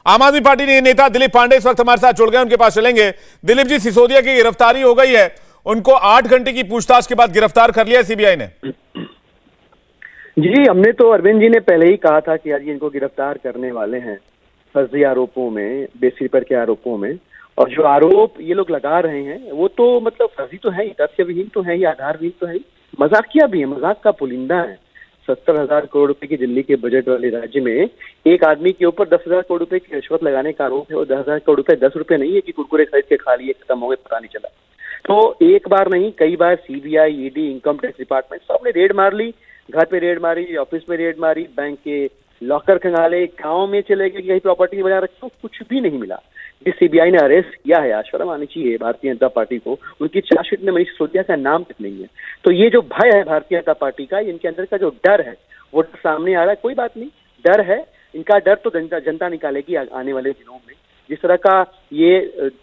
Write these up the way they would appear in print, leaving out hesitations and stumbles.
आम आदमी पार्टी के नेता दिलीप पांडे इस वक्त हमारे साथ जुड़ गए, उनके पास चलेंगे। दिलीप जी, सिसोदिया की गिरफ्तारी हो गई है, उनको 8 घंटे की पूछताछ के बाद गिरफ्तार कर लिया सीबीआई ने। जी, हमने तो अरविंद जी ने पहले ही कहा था कि आज इनको गिरफ्तार करने वाले हैं फर्जी आरोपों में, बेसिर के आरोपों में। और जो आरोप ये लोग लगा रहे हैं वो तो मतलब फर्जी तो है ही, तथ्यविहीन तो है ही, आधारहीन तो है ही, मजाकिया भी है, मजाक का पुलिंदा है। 70,000 करोड़ रुपए की दिल्ली के बजट वाले राज्य में एक आदमी के ऊपर 10,000 करोड़ रुपए की रिश्वत लगाने का आरोप है। और 10,000 करोड़ रुपए 10 रुपए नहीं है कि कुरकुरे खरीद के खा लिए, खत्म हो गए, पता नहीं चला। तो एक बार नहीं, कई बार CBI, ED, income tax department सबने रेड मार ली। घर पे रेड मारी, ऑफिस में रेड मारी, बैंक के लॉकर खंगाले, गाँव में चले गए, कहीं प्रॉपर्टी बना रखी, कुछ भी नहीं मिला। जिस सीबीआई ने अरेस्ट किया है, आज शर्म आनी चाहिए भारतीय जनता पार्टी को, उनकी चार्जशीट में मनीष सिसोदिया का नाम तक नहीं है। तो ये जो भय है भारतीय जनता पार्टी का, इनके अंदर का जो डर है वो सामने आ रहा है। कोई बात नहीं, डर है, इनका डर तो जनता निकालेगी आने वाले दिनों में। जिस तरह का ये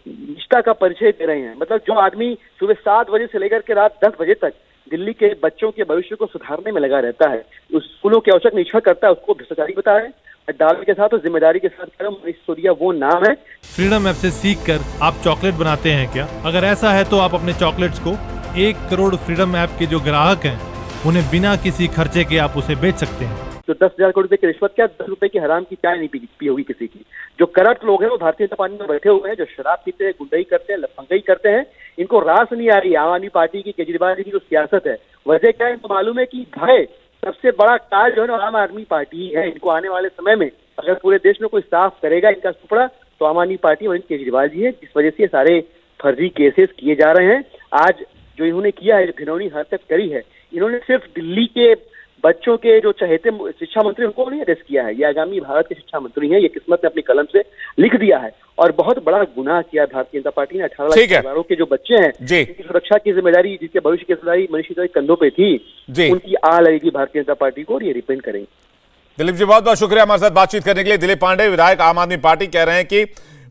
निष्ठा का परिचय दे रहे हैं, मतलब जो आदमी सुबह 7 बजे से लेकर के रात 10 बजे तक दिल्ली के बच्चों के भविष्य को सुधारने में लगा रहता है, उस स्कूलों के औचक निरीक्षण करता है, उसको भ्रष्टाचारी बता रहे हैं। दावे के साथ और जिम्मेदारी के साथ करो, मनीष सिसोदिया वो नाम है। फ्रीडम ऐप से सीखकर आप चॉकलेट बनाते हैं क्या? अगर ऐसा है तो आप अपने चॉकलेट्स को 1 करोड़ फ्रीडम ऐप के जो ग्राहक हैं उन्हें बिना किसी खर्चे के आप उसे बेच सकते हैं। तो 10,000 करोड़ रुपए की रिश्वत, क्या 10 रुपए की हराम की चाय नहीं पी होगी किसी की। जो करप्ट लोग हैं वो भारतीय जनता पार्टी में बैठे हुए हैं, जो शराब पीते हैं, गुंडई करते हैं, लफंगई करते हैं, इनको रास नहीं आ रही आम आदमी पार्टी की, केजरीवाल जी की जो सियासत है। वजह क्या है, इनको मालूम है कि भय सबसे बड़ा काल जो है ना आम आदमी पार्टी है। इनको आने वाले समय में अगर पूरे देश में कोई साफ करेगा इनका टुकड़ा तो आम आदमी पार्टी और केजरीवाल जी है, जिस वजह से सारे फर्जी केसेस किए जा रहे हैं। आज जो इन्होंने किया है, जो घिनौनी हरकत करी है, इन्होंने सिर्फ दिल्ली के बच्चों के जो चहेते शिक्षा मंत्री उनको नहीं अरेस्ट किया है। ये आगामी भारत के शिक्षा मंत्री हैं, ये किस्मत ने अपनी कलम से लिख दिया है। और बहुत बड़ा गुनाह किया भारतीय जनता पार्टी ने। 18 लाख परिवारों के जो बच्चे हैं, जिनकी सुरक्षा की जिम्मेदारी, जिसके भविष्य की जिम्मेदारी मनीष सिसोदिया के कंधों पे थी, उनकी आ लगेगी भारतीय जनता पार्टी को और ये रिपेंट करेंगे। दिलीप जी, बहुत बहुत शुक्रिया हमारे साथ बातचीत करने के लिए। दिलीप पांडे, विधायक आम आदमी पार्टी, कह रहे हैं कि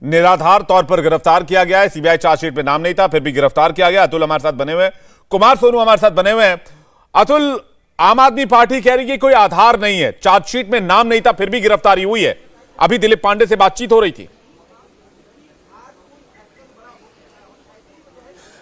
निराधार तौर पर गिरफ्तार किया गया है, सीबीआई चार्जशीट में नाम नहीं था, फिर भी गिरफ्तार किया गया। अतुल हमारे साथ बने हुए हैं, कुमार सोनू हमारे साथ बने हुए हैं। अतुल, आम आदमी पार्टी कह रही है कि कोई आधार नहीं है, चार्जशीट में नाम नहीं था, फिर भी गिरफ्तारी हुई है। अभी दिलीप पांडे से बातचीत हो रही थी।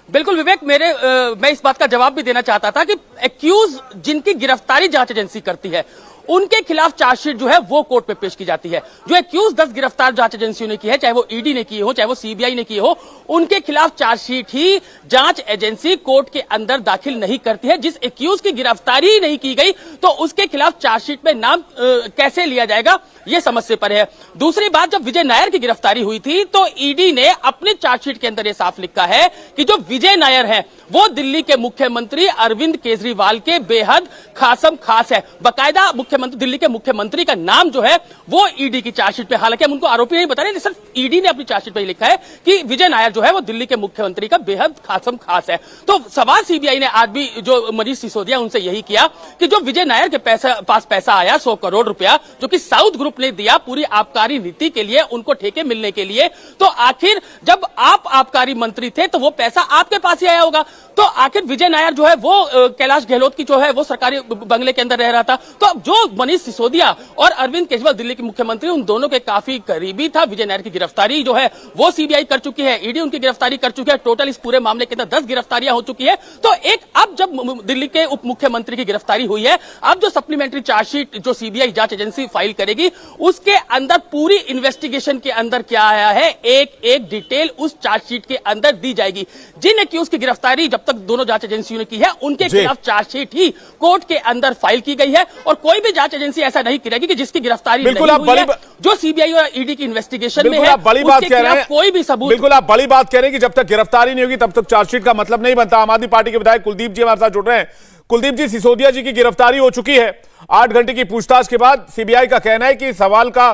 बिल्कुल विवेक, मैं इस बात का जवाब भी देना चाहता था कि एक्यूज जिनकी गिरफ्तारी जांच एजेंसी करती है उनके खिलाफ चार्जशीट जो है वो कोर्ट में पेश की जाती है। जो एक्यूज 10 गिरफ्तार जांच एजेंसियों ने की है, चाहे वो ईडी ने की हो, चाहे वो सीबीआई ने की हो, उनके खिलाफ चार्जशीट ही जांच एजेंसी कोर्ट के अंदर दाखिल नहीं करती है। जिस एक्यूज की गिरफ्तारी ही नहीं की गई तो उसके खिलाफ चार्जशीट में नाम कैसे लिया जाएगा, ये समस्या पर है। दूसरी बात, जब विजय नायर की गिरफ्तारी हुई थी तो ईडी ने अपने चार्जशीट के अंदर यह साफ लिखा है कि जो विजय नायर है वो दिल्ली के मुख्यमंत्री अरविंद केजरीवाल के बेहद खासम खास है। बाकायदा दिल्ली के मुख्यमंत्री का नाम जो है वो ईडी की चार्जशीट पे, हालांकि हम उनको आरोपी नहीं बता रहे, सिर्फ ईडी ने अपनी चार्जशीट पे लिखा है कि विजय नायर जो है वो दिल्ली के मुख्यमंत्री का बेहद खासम खास है। तो सवाल सीबीआई ने आज भी जो मनीष सिसोदिया उनसे यही किया कि जो विजय नायर के पास पैसा आया 100 करोड़ रुपया, जो कि साउथ ग्रुप ने दिया पूरी आबकारी नीति के लिए, उनको ठेके मिलने के लिए, तो आखिर जब आप आबकारी मंत्री थे तो वो पैसा आपके पास ही आया होगा। तो आखिर विजय नायर जो है वो कैलाश गहलोत की जो है वो सरकारी बंगले के अंदर रह रहा था। तो अब जो मनीष सिसोदिया और अरविंद केजरीवाल दिल्ली के मुख्यमंत्री, उन दोनों के काफी करीबी था। विजय नायर की गिरफ्तारी जो है वो सीबीआई कर चुकी है, ईडी उनकी गिरफ्तारी कर चुकी है। टोटल इस पूरे मामले के अंदर 10 गिरफ्तारियां हो चुकी है। तो एक अब जब दिल्ली के उप मुख्यमंत्री की गिरफ्तारी हुई है, अब जो सप्लीमेंट्री चार्जशीट जो सीबीआई जांच एजेंसी फाइल करेगी उसके अंदर पूरी इन्वेस्टिगेशन के अंदर क्या आया है, एक एक डिटेल उस चार्जशीट के अंदर दी जाएगी। जिन एक्यूज की गिरफ्तारी जब तक दोनों जांच एजेंसियों ने की है उनके खिलाफ चार्जशीट ही कोर्ट के अंदर फाइल की गई है और कोई भी जांच एजेंसी ऐसा नहीं करेगी कि जिसकी गिरफ्तारी नहीं हुई है। जो सीबीआई और ईडी की इन्वेस्टिगेशन में है, बड़ी बात कह रहे हैं, कोई भी सबूत, बिल्कुल आप बड़ी बात कह रहे हैं कि जब तक गिरफ्तारी नहीं होगी तब तक चार्जशीट का मतलब नहीं बनता। आम आदमी पार्टी के विधायक कुलदीप जी हमारे साथ जुड़ रहे हैं। कुलदीप जी, सिसोदिया जी की गिरफ्तारी हो चुकी है, 8 घंटे की पूछताछ के बाद सीबीआई का कहना है कि सवाल का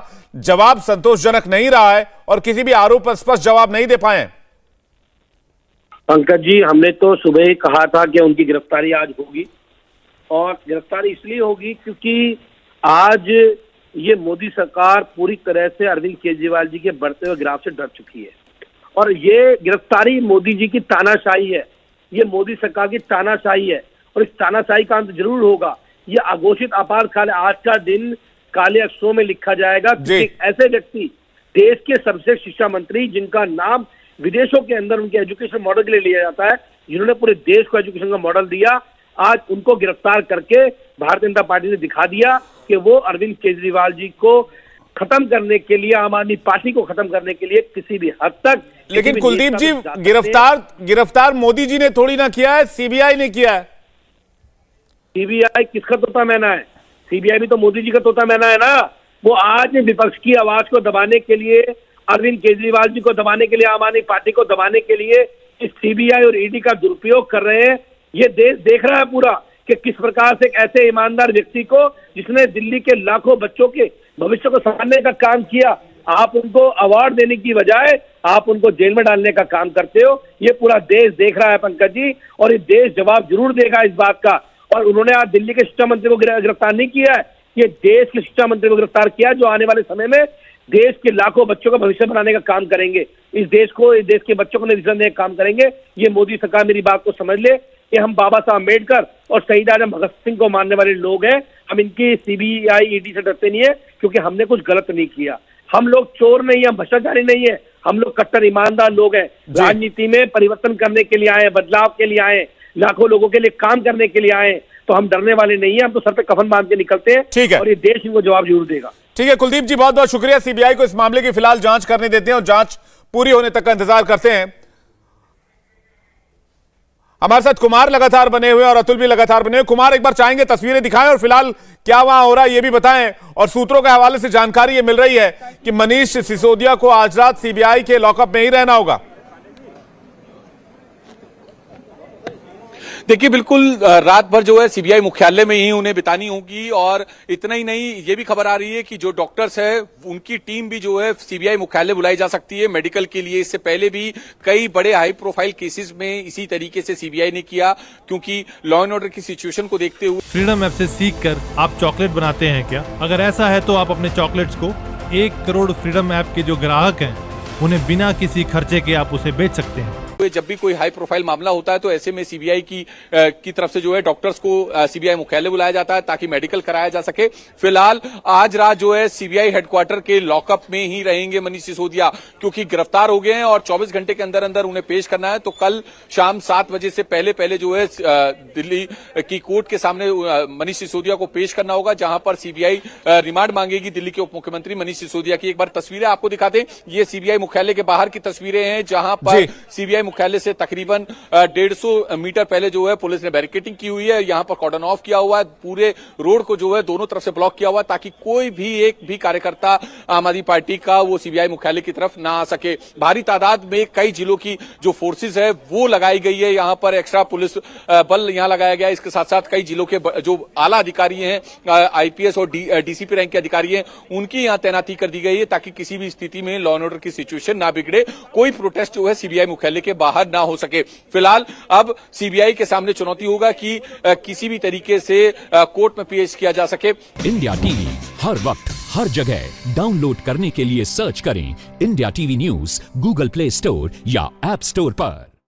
जवाब संतोषजनक नहीं रहा है और किसी भी आरोप पर स्पष्ट जवाब नहीं दे पाए। पंकज जी, हमने तो सुबह ही कहा था कि उनकी गिरफ्तारी आज होगी और गिरफ्तारी इसलिए होगी क्योंकि आज ये मोदी सरकार पूरी तरह से अरविंद केजरीवाल जी के बढ़ते हुए ग्राफ से डर चुकी है और ये गिरफ्तारी मोदी जी की तानाशाही है, ये मोदी सरकार की तानाशाही है और इस तानाशाही का अंत जरूर होगा। ये अघोषित आपातकाल, आज का दिन काले अक्षरों में लिखा जाएगा। एक ऐसे व्यक्ति देश के सर्वश्रेष्ठ शिक्षा मंत्री, जिनका नाम विदेशों के अंदर उनके एजुकेशन मॉडल के लिए लिया जाता है, जिन्होंने पूरे देश को एजुकेशन का मॉडल दिया, आज उनको गिरफ्तार करके भारतीय जनता पार्टी ने दिखा दिया कि वो अरविंद केजरीवाल जी को खत्म करने के लिए, आम आदमी पार्टी को खत्म करने के लिए किसी भी हद तक। लेकिन कुलदीप जी, गिरफ्तार मोदी जी ने थोड़ी ना किया है, सीबीआई ने किया है। सीबीआई किसका तोता मैना है? सीबीआई भी तो मोदी जी का तोता मैना है ना। वो आज विपक्ष की आवाज को दबाने के लिए, अरविंद केजरीवाल जी को दबाने के लिए, आम आदमी पार्टी को दबाने के लिए इस सीबीआई और ईडी का दुरुपयोग कर रहे हैं। ये देश देख रहा है पूरा कि किस प्रकार से एक ऐसे ईमानदार व्यक्ति को, जिसने दिल्ली के लाखों बच्चों के भविष्य को संभालने का काम किया, आप उनको अवार्ड देने की बजाय आप उनको जेल में डालने का काम करते हो। ये पूरा देश देख रहा है पंकज जी, और ये देश जवाब जरूर देगा इस बात का। और उन्होंने आज दिल्ली के शिक्षा मंत्री को गिरफ्तार नहीं किया है, ये देश के शिक्षा मंत्री को गिरफ्तार किया, जो आने वाले समय में देश के लाखों बच्चों का भविष्य बनाने का काम करेंगे। इस देश के बच्चों को निर्देशन देने का काम करेंगे। ये मोदी सरकार मेरी बात को समझ ले कि हम बाबा साहब अम्बेडकर और शहीद आजम भगत सिंह को मानने वाले लोग हैं। हम इनकी सीबीआई ईडी से डरते नहीं है, क्योंकि हमने कुछ गलत नहीं किया। हम लोग चोर नहीं है, हम भ्रष्टाचारी नहीं है, हम लोग कट्टर ईमानदार लोग हैं। राजनीति में परिवर्तन करने के लिए आए, बदलाव के लिए आए, लाखों लोगों के लिए काम करने के लिए आए। तो हम डरने वाले नहीं है, हम तो सर पे कफन बांध के निकलते हैं। ठीक है, और ये देश इनको जवाब जरूर देगा। ठीक है कुलदीप जी, बहुत बहुत शुक्रिया। सीबीआई को इस मामले की फिलहाल जांच करने देते हैं और जांच पूरी होने तक का इंतजार करते हैं। हमारे साथ कुमार लगातार बने हुए और अतुल भी लगातार बने हुए। कुमार, एक बार चाहेंगे तस्वीरें दिखाएं और फिलहाल क्या वहां हो रहा है ये भी बताएं। और सूत्रों के हवाले से जानकारी ये मिल रही है कि मनीष सिसोदिया को आज रात सीबीआई के लॉकअप में ही रहना होगा। देखिए, बिल्कुल रात भर जो है सीबीआई मुख्यालय में ही उन्हें बितानी होगी। और इतना ही नहीं, ये भी खबर आ रही है कि जो डॉक्टर्स है उनकी टीम भी जो है सीबीआई मुख्यालय बुलाई जा सकती है मेडिकल के लिए। इससे पहले भी कई बड़े हाई प्रोफाइल केसेस में इसी तरीके से सीबीआई ने किया, क्योंकि लॉ एंड ऑर्डर की सिचुएशन को देखते हुए। फ्रीडम ऐप से सीख कर आप चॉकलेट बनाते हैं क्या? अगर ऐसा है तो आप अपने चॉकलेट्स को 1 करोड़ फ्रीडम ऐप के जो ग्राहक हैं उन्हें बिना किसी खर्चे के आप उसे बेच सकते हैं। जब भी कोई हाई प्रोफाइल मामला होता है तो ऐसे में सीबीआई की तरफ से जो है डॉक्टर्स को सीबीआई मुख्यालय बुलाया जाता है ताकि मेडिकल कराया जा सके। फिलहाल आज रात जो है सीबीआई हेडक्वार्टर के लॉकअप में ही रहेंगे मनीष सिसोदिया, क्योंकि गिरफ्तार हो गए हैं और 24 घंटे के अंदर अंदर उन्हें पेश करना है। तो कल शाम 7 बजे से पहले जो है दिल्ली की कोर्ट के सामने मनीष सिसोदिया को पेश करना होगा, जहां पर सीबीआई रिमांड मांगेगी दिल्ली के उप मुख्यमंत्री मनीष सिसोदिया की। एक बार तस्वीरें आपको दिखाते हैं, ये सीबीआई मुख्यालय के बाहर की तस्वीरें हैं, जहां पर सीबीआई मुख्यालय से तकरीबन 150 मीटर पहले जो है पुलिस ने बैरिकेडिंग की हुई है। यहां पर कॉर्डन ऑफ किया हुआ है, पूरे रोड को जो है दोनों तरफ से ब्लॉक किया हुआ है ताकि कोई भी एक भी कार्यकर्ता आम आदमी पार्टी का वो सीबीआई मुख्यालय की तरफ ना आ सके। भारी तादाद में कई जिलों की जो फोर्सेस है वो लगाई गई है, यहां पर एक्स्ट्रा पुलिस बल यहां लगाया गया है। इसके साथ साथ कई जिलों के जो आला अधिकारी हैं, आईपीएस और डीसीपी रैंक के अधिकारी हैं, उनकी यहां तैनाती कर दी गई है ताकि किसी भी स्थिति में लॉ एंड ऑर्डर की सिचुएशन ना बिगड़े, कोई प्रोटेस्ट जो है सीबीआई मुख्यालय के बाहर ना हो सके। फिलहाल अब सीबीआई के सामने चुनौती होगा कि किसी भी तरीके से कोर्ट में पेश किया जा सके। इंडिया टीवी हर वक्त हर जगह डाउनलोड करने के लिए सर्च करें India TV news Google play store या ऐप स्टोर पर।